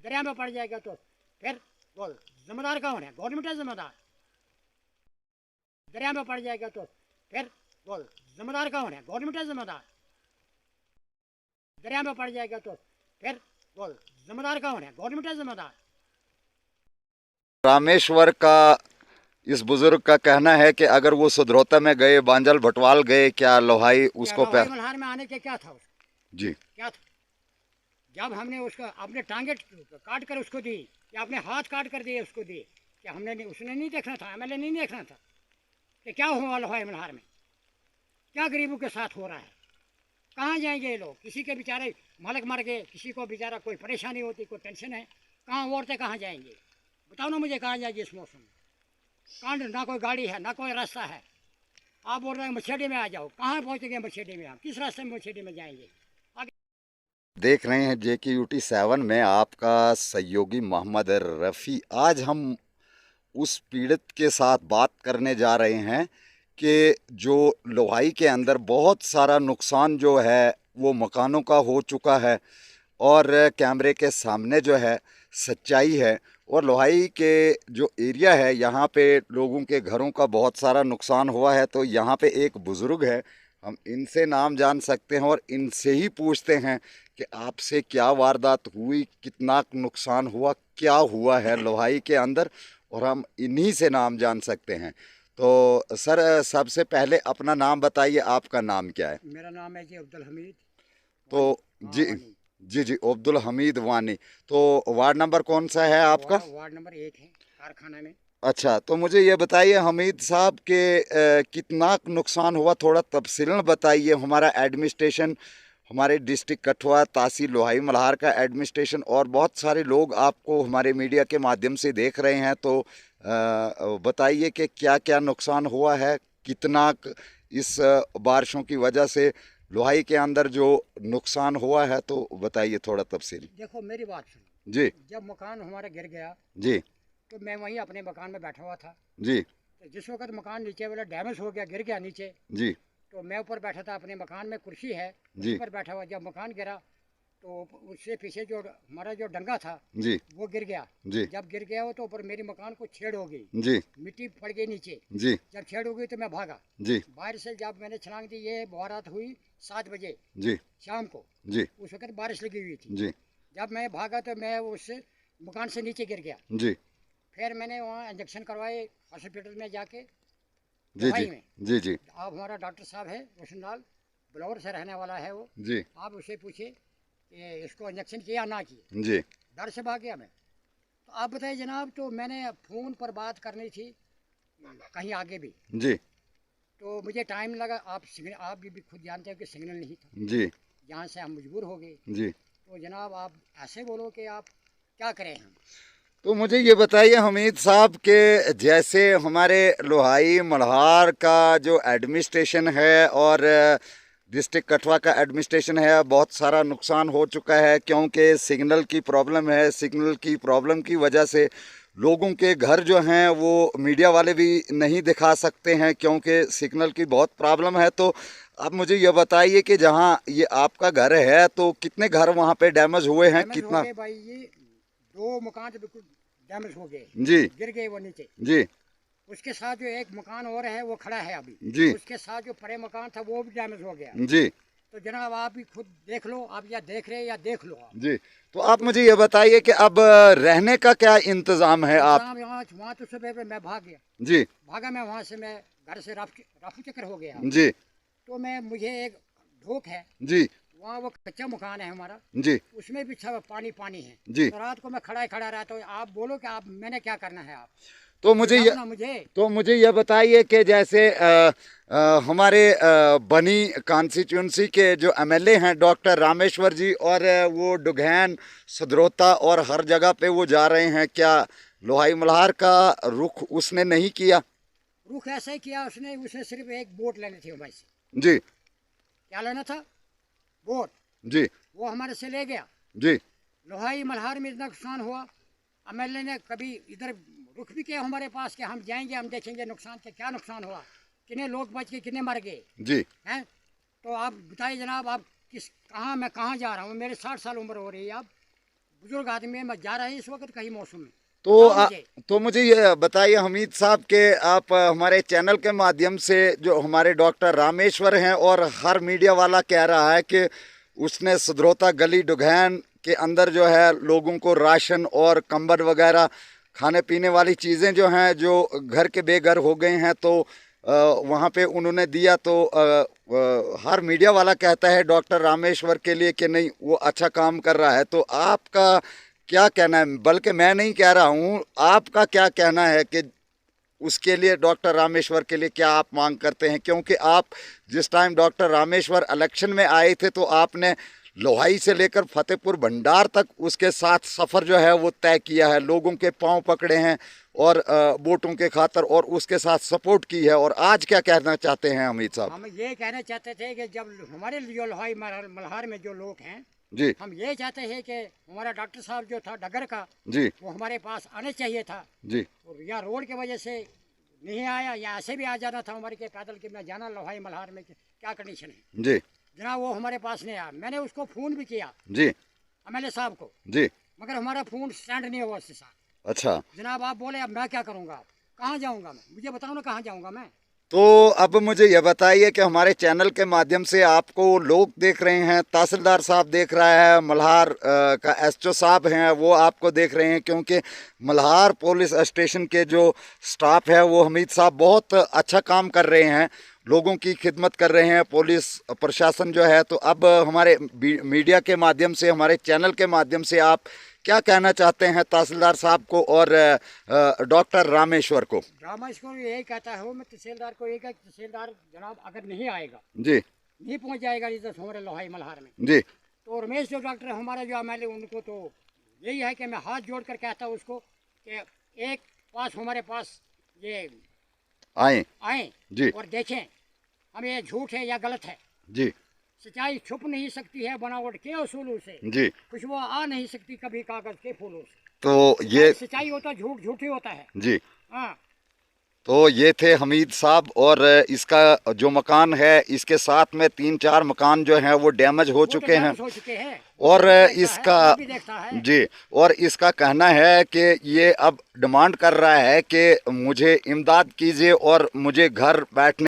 दरिया में पड़ जाएगा तो फिर वो जिम्मेदार कौन है? गवर्नमेंट है जिम्मेदार। दरिया में पड़ जाएगा तो फिर वो जिम्मेदार कौन है? गवर्नमेंट है जिम्मेदार। दरिया में पड़ जाएगा तो फिर वो जिम्मेदार कौन है? गवर्नमेंट है जिम्मेदार। रामेश्वर का इस बुजुर्ग का कहना है कि अगर वो सुधरोता में गए, बांजल भटवाल गए, क्या लोहाई उसको लोहाई मल्हार में आने के क्या था उसको? जी क्या था? जब हमने उसको अपने टांगे काट कर उसको दी या अपने हाथ काट कर दिए उसको दी, क्या हमने नहीं, उसने नहीं देखना था, एमएलए नहीं देखना था कि क्या हुआ लोहाई मल्हार में, क्या गरीबों के साथ हो रहा है? कहाँ जाएंगे ये लोग? किसी के बेचारे मालिक मर गए, किसी को बेचारा कोई परेशानी होती, कोई टेंशन है, कहाँ औरतें कहाँ जाएंगी? बताओ ना मुझे, कहाँ जाएगी इस मौसम में? कहाँ? ना कोई गाड़ी है, ना कोई रास्ता है। आप बोल रहे हैं मछेडी में आ जाओ, कहाँ पहुँचेंगे मछेडी में? हम किस रास्ते में मछेडी में जाएंगे? देख रहे हैं JKUT 7 में आपका सहयोगी मोहम्मद रफ़ी। आज हम उस पीड़ित के साथ बात करने जा रहे हैं कि जो लोहाई के अंदर बहुत सारा नुकसान जो है वो मकानों का हो चुका है और कैमरे के सामने जो है सच्चाई है। और लोहाई के जो एरिया है यहाँ पे लोगों के घरों का बहुत सारा नुकसान हुआ है। तो यहाँ पे एक बुज़ुर्ग है, हम इनसे नाम जान सकते हैं और इनसे ही पूछते हैं कि आपसे क्या वारदात हुई, कितना नुकसान हुआ, क्या हुआ है लोहाई के अंदर, और हम इन्हीं से नाम जान सकते हैं। तो सर, सबसे पहले अपना नाम बताइए, आपका नाम क्या है? मेरा नाम है जी अब्दुल हमीद तो वानी। हाँ जी वानी। जी जी, अब्दुल हमीद वानी। तो वार्ड नंबर कौन सा है आपका? वार्ड नंबर 1 है, कारखाना में। अच्छा, तो मुझे ये बताइए हमीद साहब के कितना नुकसान हुआ, थोड़ा तफसीलन बताइए। हमारा एडमिनिस्ट्रेशन, हमारे डिस्ट्रिक्ट कठुआ, तहसील लोहाई मल्हार का एडमिनिस्ट्रेशन और बहुत सारे लोग आपको हमारे मीडिया के माध्यम से देख रहे हैं, तो बताइए कि क्या क्या नुकसान हुआ है, कितना इस बारिशों की वजह से लोहाई के अंदर जो नुकसान हुआ है, तो बताइए थोड़ा तफसील। देखो मेरी बात सुनो। जी जब मकान हमारा गिर गया जी तो मैं वहीं अपने मकान में बैठा हुआ था। जी तो जिस वक्त मकान नीचे वाला डैमेज हो गया, गिर गया नीचे, जी तो मैं ऊपर बैठा था अपने मकान में, कुर्सी है उसी जी पर बैठा हुआ। जब मकान गिरा तो उससे पीछे जो हमारा जो डंगा था जी वो गिर गया। जी जब गिर गया वो तो ऊपर मेरे मकान को छेड़ हो गई, जी मिट्टी पड़ गई नीचे। जी जब छेड़ हो गई तो मैं भागा जी बाहर से। जब मैंने छलांग दी, ये बारात हुई 7 बजे जी शाम को, जी उस वक्त बारिश लगी हुई थी। जी जब मैं भागा तो मैं उस मकान से नीचे गिर गया। जी फिर मैंने वहाँ इंजेक्शन करवाए हॉस्पिटल में जाके, जी जी लोहाई में। जी जी आप हमारा डॉक्टर साहब है रोशन लाल, ब्लॉर से रहने वाला है वो। जी आप उससे पूछे कि इसको इंजेक्शन किया ना किए। जी डर से भाग गया मैं। तो आप बताइए जनाब, तो मैंने फ़ोन पर बात करनी थी कहीं आगे भी, जी तो मुझे टाइम लगा। आप भी खुद जानते हो कि सिग्नल नहीं था, जी यहाँ से हम मजबूर हो गए। जी। तो जनाब आप ऐसे बोलो कि आप क्या करें हम? तो मुझे ये बताइए हमीद साहब के, जैसे हमारे लोहाई मल्हार का जो एडमिनिस्ट्रेशन है और डिस्ट्रिक्ट कठुआ का एडमिनिस्ट्रेशन है, बहुत सारा नुकसान हो चुका है क्योंकि सिग्नल की प्रॉब्लम है। सिग्नल की प्रॉब्लम की वजह से लोगों के घर जो हैं वो मीडिया वाले भी नहीं दिखा सकते हैं क्योंकि सिग्नल की बहुत प्रॉब्लम है। तो आप मुझे ये बताइए कि जहाँ ये आपका घर है तो कितने घर वहाँ पे डैमेज हुए हैं, डैमेज हो कितना? गए भाई, ये 2 मकान तो बिल्कुल डैमेज हो गए, जी गिर गए वो नीचे। जी उसके साथ जो एक मकान और है वो खड़ा है अभी, जी उसके साथ जो परे मकान था वो भी डैमेज हो गया। जी तो जनाब आप भी खुद देख लो, आप या देख रहे हैं या देख लो आप। जी। तो आप मुझे ये बताइए कि अब रहने का क्या इंतजाम है आप? इंतजाम यहाँ वहाँ तो सुबह पे मैं भाग गया, जी भागा मैं वहाँ से। मैं घर से रफू चक्कर हो गया। जी तो मैं मुझे एक ढोक है जी वहाँ, वो कच्चा मकान है हमारा, जी उसमें भी सब पानी पानी है। जी। तो रात को मैं खड़ा ही खड़ा रहा। तो आप बोलो कि आप मैंने क्या करना है? आप तो मुझे बताओ ये ना मुझे। तो मुझे ये बताइए कि जैसे हमारे बनी कॉन्स्टिट्यूंसी के जो एमएलए हैं डॉक्टर रामेश्वर जी, और वो डुगैन, सदरोता और हर जगह पे वो जा रहे हैं, क्या लोहाई मल्हार का रुख उसने नहीं किया? रुख ऐसा ही किया उसने। उसे सिर्फ एक बोट लेनी थी भाई से। जी क्या लेना था? बोट। जी वो हमारे से ले गया। जी लोहाई मल्हार में इतना नुकसान हुआ, एमएलए ने कभी इधर रुख भी किया हमारे पास कि हम जाएंगे, हम देखेंगे नुकसान के क्या नुकसान हुआ, कितने लोग बच गए, कितने मर गए जी हैं। तो आप बताइए जनाब, आप कहाँ मैं कहाँ जा रहा हूँ? मेरे 60 साल उम्र हो रही है। अब बुजुर्ग आदमी में जा रहे हैं इस वक्त कहीं मौसम में। तो बताओ मुझे। तो मुझे ये बताइए हमीद साहब के आप हमारे चैनल के माध्यम से जो हमारे डॉक्टर रामेश्वर हैं और हर मीडिया वाला कह रहा है कि उसने सदरोता गली डुगैन के अंदर जो है लोगों को राशन और कंबल वगैरह खाने पीने वाली चीज़ें जो हैं जो घर के बेघर हो गए हैं तो वहाँ पे उन्होंने दिया। तो हर मीडिया वाला कहता है डॉक्टर रामेश्वर के लिए कि नहीं वो अच्छा काम कर रहा है। तो आपका क्या कहना है, बल्कि मैं नहीं कह रहा हूँ, आपका क्या कहना है कि उसके लिए डॉक्टर रामेश्वर के लिए क्या आप मांग करते हैं? क्योंकि आप जिस टाइम डॉक्टर रामेश्वर इलेक्शन में आए थे तो आपने लोहाई से लेकर फतेहपुर भंडार तक उसके साथ सफ़र जो है वो तय किया है, लोगों के पांव पकड़े हैं और वोटों के खातर और उसके साथ सपोर्ट की है। और आज क्या कहना चाहते हैं अमित साहब? हम ये कहना चाहते थे कि जब हमारे जो लोहाई मल्हार में जो लोग हैं जी, हम ये चाहते हैं कि हमारा डॉक्टर साहब जो था डगर का जी, वो हमारे पास आने चाहिए था। जी, और या रोड की वजह से नहीं आया या ऐसे भी आ जाना था हमारे के पैदल के मैं जाना लोहाई मल्हार में क्या कंडीशन है। जी, जनाब वो हमारे पास नहीं आया। मैंने उसको फ़ोन भी किया जी, एमएलए साहब को, जी, मगर हमारा फ़ोन स्टैंड नहीं हुआ उसके साथ। अच्छा। जनाब आप बोले अब मैं क्या करूँगा, कहाँ जाऊँगा मैं, मुझे बताओ ना कहाँ जाऊँगा मैं। तो अब मुझे यह बताइए कि हमारे चैनल के माध्यम से आपको लोग देख रहे हैं, तहसीलदार साहब देख रहा है, मल्हार का एसओ साहब हैं वो आपको देख रहे हैं, क्योंकि मल्हार पुलिस स्टेशन के जो स्टाफ है वो हमीद साहब बहुत अच्छा काम कर रहे हैं, लोगों की खिदमत कर रहे हैं, पुलिस प्रशासन जो है। तो अब हमारे मीडिया के माध्यम से, हमारे चैनल के माध्यम से आप क्या कहना चाहते हैं तहसीलदार साहब को और डॉक्टर रामेश्वर को? रामेश्वर यही कहता है मैं तहसीलदार को, एक तहसीलदार जनाब अगर नहीं आएगा, जी, नहीं पहुंच जाएगा इधर हमारे लोहाई मल्हार में, जी, तो रमेश जो डॉक्टर हमारा जो एमएलए उनको तो यही है कि मैं हाथ जोड़ कर कहता हूँ उसको कि एक पास हमारे पास ये आए आए जी, और देखें हम ये झूठ है या गलत है। जी, सच्चाई छुप नहीं सकती है बनावट के उसूलों से, जी। खुशबू आ नहीं सकती कभी कागज के फूलों से। तो ये सच्चाई होता झूठ झूठ ही होता है। जी, हाँ तो ये थे हमीद साहब। और इसका जो मकान है इसके साथ में 3-4 मकान जो हैं वो डैमेज हो चुके हैं हो चुके हैं और इसका भी देखता है। जी, और इसका कहना है कि ये अब डिमांड कर रहा है कि मुझे इमदाद कीजिए और मुझे घर बैठने